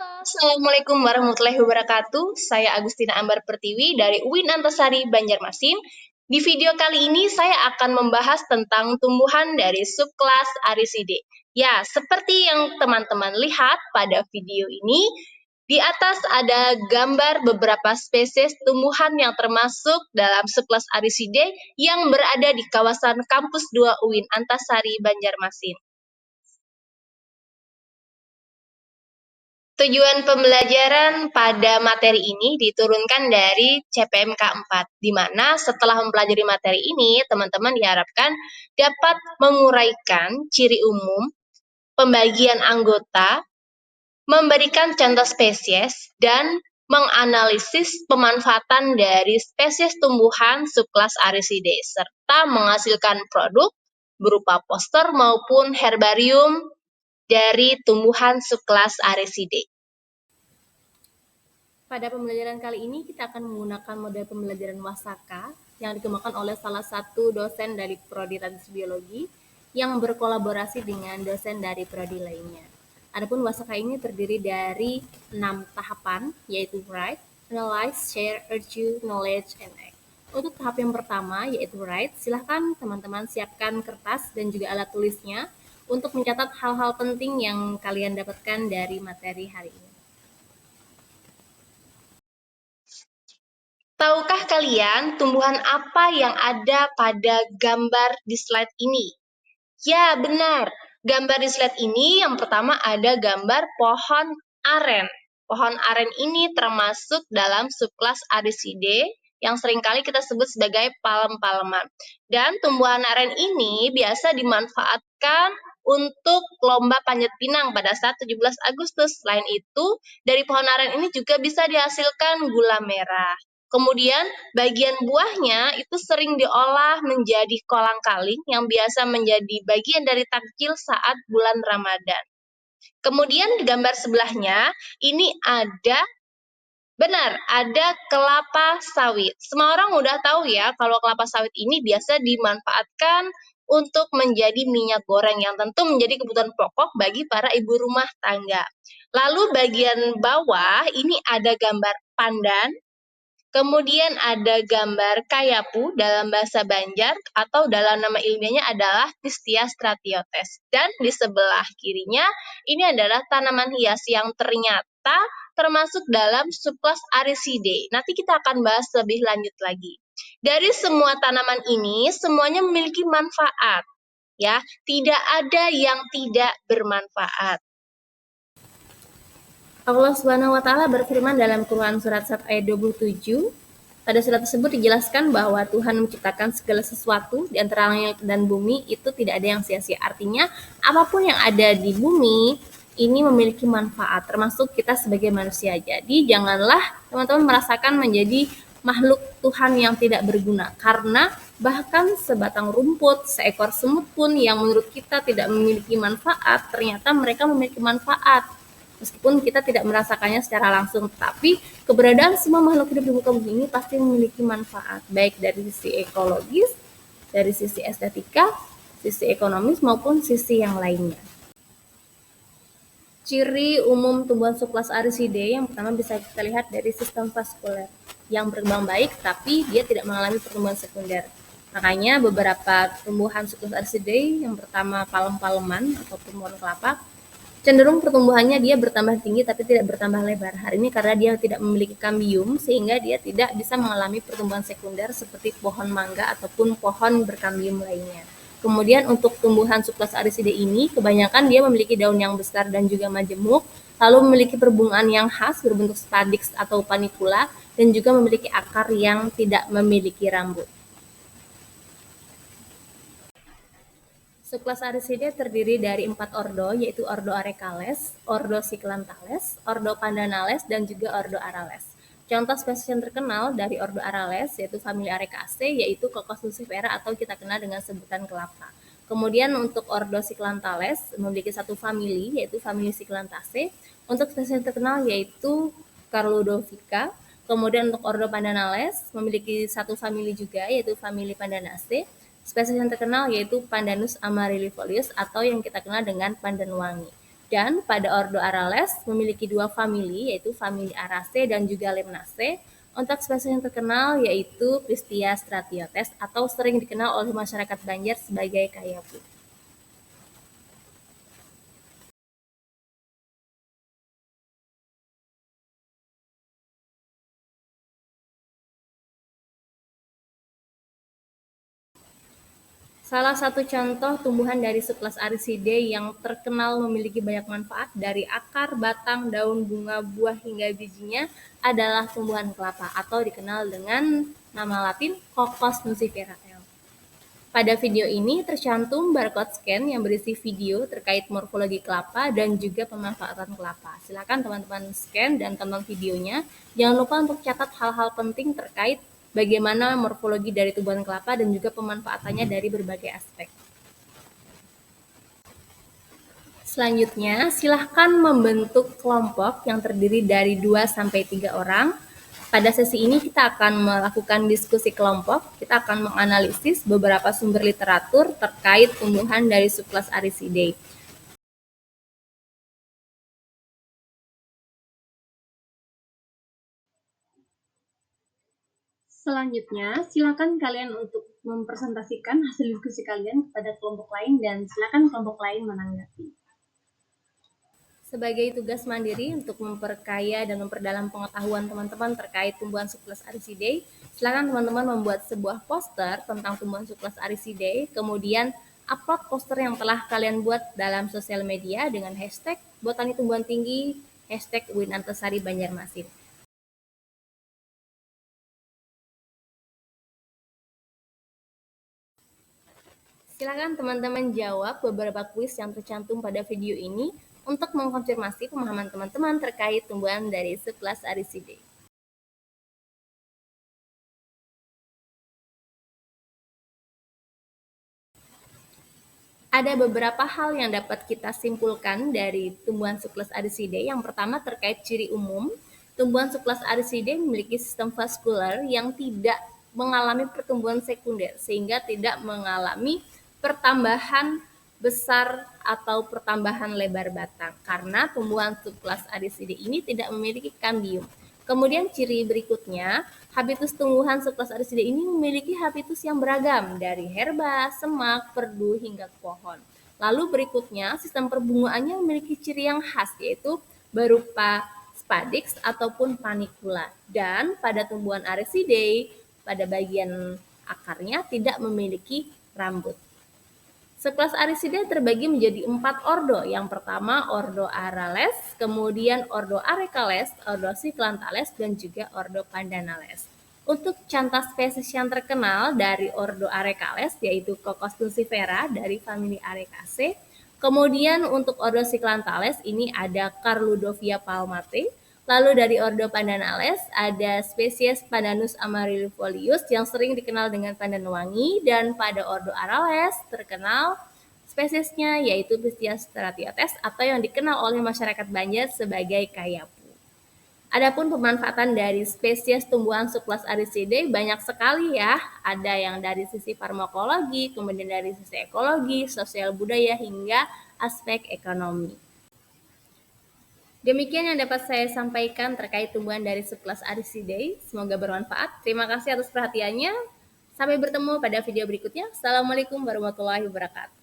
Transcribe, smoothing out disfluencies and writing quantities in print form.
Assalamualaikum warahmatullahi wabarakatuh. Saya Agustina Ambar Pertiwi dari UIN Antasari Banjarmasin. Di video kali ini saya akan membahas tentang tumbuhan dari subkelas Aricidae. Ya, seperti yang teman-teman lihat pada video ini, di atas ada gambar beberapa spesies tumbuhan yang termasuk dalam subkelas Aricidae yang berada di kawasan Kampus 2 UIN Antasari Banjarmasin. Tujuan pembelajaran pada materi ini diturunkan dari CPMK 4, di mana setelah mempelajari materi ini, teman-teman diharapkan dapat menguraikan ciri umum, pembagian anggota, memberikan contoh spesies, dan menganalisis pemanfaatan dari spesies tumbuhan subkelas Aricidae, serta menghasilkan produk berupa poster maupun herbarium dari tumbuhan subkelas Aricidae. Pada pembelajaran kali ini kita akan menggunakan model pembelajaran Wasaka yang dikembangkan oleh salah satu dosen dari Prodi Tradisi Biologi yang berkolaborasi dengan dosen dari prodi lainnya. Adapun Wasaka ini terdiri dari 6 tahapan, yaitu Write, Analyze, Share, Argue, Knowledge, and Act. Untuk tahap yang pertama, yaitu Write, silahkan teman-teman siapkan kertas dan juga alat tulisnya untuk mencatat hal-hal penting yang kalian dapatkan dari materi hari ini. Tahukah kalian tumbuhan apa yang ada pada gambar di slide ini? Ya, benar. Gambar di slide ini yang pertama ada gambar pohon aren. Pohon aren ini termasuk dalam subkelas Aricidae yang seringkali kita sebut sebagai palem-paleman. Dan tumbuhan aren ini biasa dimanfaatkan untuk lomba panjat pinang pada saat 17 Agustus. Selain itu, dari pohon aren ini juga bisa dihasilkan gula merah. Kemudian bagian buahnya itu sering diolah menjadi kolang-kaling yang biasa menjadi bagian dari takjil saat bulan Ramadan. Kemudian di gambar sebelahnya ini ada kelapa sawit. Semua orang udah tahu ya kalau kelapa sawit ini biasa dimanfaatkan untuk menjadi minyak goreng yang tentu menjadi kebutuhan pokok bagi para ibu rumah tangga. Lalu bagian bawah ini ada gambar pandan. Kemudian ada gambar kayapu dalam bahasa Banjar atau dalam nama ilmiahnya adalah Pistia stratiotes. Dan di sebelah kirinya ini adalah tanaman hias yang ternyata termasuk dalam subkelas Aricidae. Nanti kita akan bahas lebih lanjut lagi. Dari semua tanaman ini semuanya memiliki manfaat, ya. Tidak ada yang tidak bermanfaat. Allah Subhanahu wa taala berfirman dalam Quran surat 1 ayat 27. Pada surat tersebut dijelaskan bahwa Tuhan menciptakan segala sesuatu di antara langit dan bumi itu tidak ada yang sia-sia. Artinya, apapun yang ada di bumi ini memiliki manfaat, termasuk kita sebagai manusia. Jadi, janganlah teman-teman merasakan menjadi makhluk Tuhan yang tidak berguna, karena bahkan sebatang rumput, seekor semut pun yang menurut kita tidak memiliki manfaat, ternyata mereka memiliki manfaat. Meskipun kita tidak merasakannya secara langsung, tapi keberadaan semua makhluk hidup di muka bumi ini pasti memiliki manfaat, baik dari sisi ekologis, dari sisi estetika, sisi ekonomis, maupun sisi yang lainnya. Ciri umum tumbuhan subkelas Aricidae yang pertama bisa kita lihat dari sistem vaskuler yang berkembang baik, tapi dia tidak mengalami pertumbuhan sekunder. Makanya beberapa tumbuhan subkelas Aricidae, yang pertama palem-paleman atau tumbuhan kelapa, cenderung pertumbuhannya dia bertambah tinggi tapi tidak bertambah lebar. Hari ini karena dia tidak memiliki kambium sehingga dia tidak bisa mengalami pertumbuhan sekunder seperti pohon mangga ataupun pohon berkambium lainnya. Kemudian untuk tumbuhan subkelas Aricidae ini kebanyakan dia memiliki daun yang besar dan juga majemuk, lalu memiliki perbungaan yang khas berbentuk spadix atau panicula dan juga memiliki akar yang tidak memiliki rambut. Subkelas Aricidae terdiri dari 4 ordo, yaitu Ordo Arecales, Ordo Cyclanthales, Ordo Pandanales, dan juga Ordo Arales. Contoh spesies yang terkenal dari Ordo Arales yaitu famili Arecaceae, yaitu Cocos lucifera atau kita kenal dengan sebutan kelapa. Kemudian untuk Ordo Cyclanthales memiliki satu famili, yaitu famili Cyclanthaceae. Untuk spesies yang terkenal yaitu Carlodovica. Kemudian untuk Ordo Pandanales memiliki satu famili juga, yaitu famili Pandanaceae. Spesies yang terkenal yaitu Pandanus amaryllifolius atau yang kita kenal dengan pandan wangi. Dan pada ordo Arales memiliki dua famili, yaitu famili Araceae dan juga Lemnaceae. Untuk spesies yang terkenal yaitu Pistia stratiotes atau sering dikenal oleh masyarakat Banjar sebagai kayapu. Salah satu contoh tumbuhan dari subkelas Aricidae yang terkenal memiliki banyak manfaat dari akar, batang, daun, bunga, buah, hingga bijinya adalah tumbuhan kelapa atau dikenal dengan nama latin Cocos nucifera L. Pada video ini tercantum barcode scan yang berisi video terkait morfologi kelapa dan juga pemanfaatan kelapa. Silakan teman-teman scan dan tonton videonya. Jangan lupa untuk catat hal-hal penting terkait bagaimana morfologi dari tumbuhan kelapa dan juga pemanfaatannya dari berbagai aspek. Selanjutnya, silahkan membentuk kelompok yang terdiri dari 2-3 orang. Pada sesi ini kita akan melakukan diskusi kelompok. Kita akan menganalisis beberapa sumber literatur terkait tumbuhan dari subkelas Aricidae. Selanjutnya, silakan kalian untuk mempresentasikan hasil diskusi kalian kepada kelompok lain dan silakan kelompok lain menanggapi. Sebagai tugas mandiri untuk memperkaya dan memperdalam pengetahuan teman-teman terkait tumbuhan subkelas Aricidae, silakan teman-teman membuat sebuah poster tentang tumbuhan subkelas Aricidae, kemudian upload poster yang telah kalian buat dalam sosial media dengan hashtag Botani Tumbuhan Tinggi, hashtag Winantasari Banjarmasin. Silakan teman-teman jawab beberapa kuis yang tercantum pada video ini untuk mengkonfirmasi pemahaman teman-teman terkait tumbuhan dari subkelas Aricidae. Ada beberapa hal yang dapat kita simpulkan dari tumbuhan subkelas Aricidae. Yang pertama terkait ciri umum, tumbuhan subkelas Aricidae memiliki sistem vaskular yang tidak mengalami pertumbuhan sekunder sehingga tidak mengalami pertambahan besar atau pertambahan lebar batang karena tumbuhan subkelas Aricidae ini tidak memiliki kambium. Kemudian ciri berikutnya, habitus tumbuhan subkelas Aricidae ini memiliki habitus yang beragam dari herba, semak, perdu, hingga pohon. Lalu berikutnya, sistem perbungaannya memiliki ciri yang khas yaitu berupa spadix ataupun panicula. Dan pada tumbuhan Aricidae, pada bagian akarnya tidak memiliki rambut. Subkelas Aricidae terbagi menjadi 4 ordo. Yang pertama ordo Arales, kemudian ordo Arecales, ordo Cyclantales, dan juga ordo Pandanales. Untuk contoh spesies yang terkenal dari ordo Arecales yaitu Cocos nucifera dari famili Arecaceae. Kemudian untuk ordo Cyclantales ini ada Carludovia palmate. Lalu dari ordo Pandanales ada spesies Pandanus amarylifolius yang sering dikenal dengan pandan wangi, dan pada ordo Arales terkenal spesiesnya yaitu Pistia stratiotes atau yang dikenal oleh masyarakat Banjar sebagai kayapu. Adapun pemanfaatan dari spesies tumbuhan subkelas Aricidae banyak sekali ya. Ada yang dari sisi farmakologi, kemudian dari sisi ekologi, sosial budaya, hingga aspek ekonomi. Demikian yang dapat saya sampaikan terkait tumbuhan dari subkelas Aricidae. Semoga bermanfaat. Terima kasih atas perhatiannya. Sampai bertemu pada video berikutnya. Assalamualaikum warahmatullahi wabarakatuh.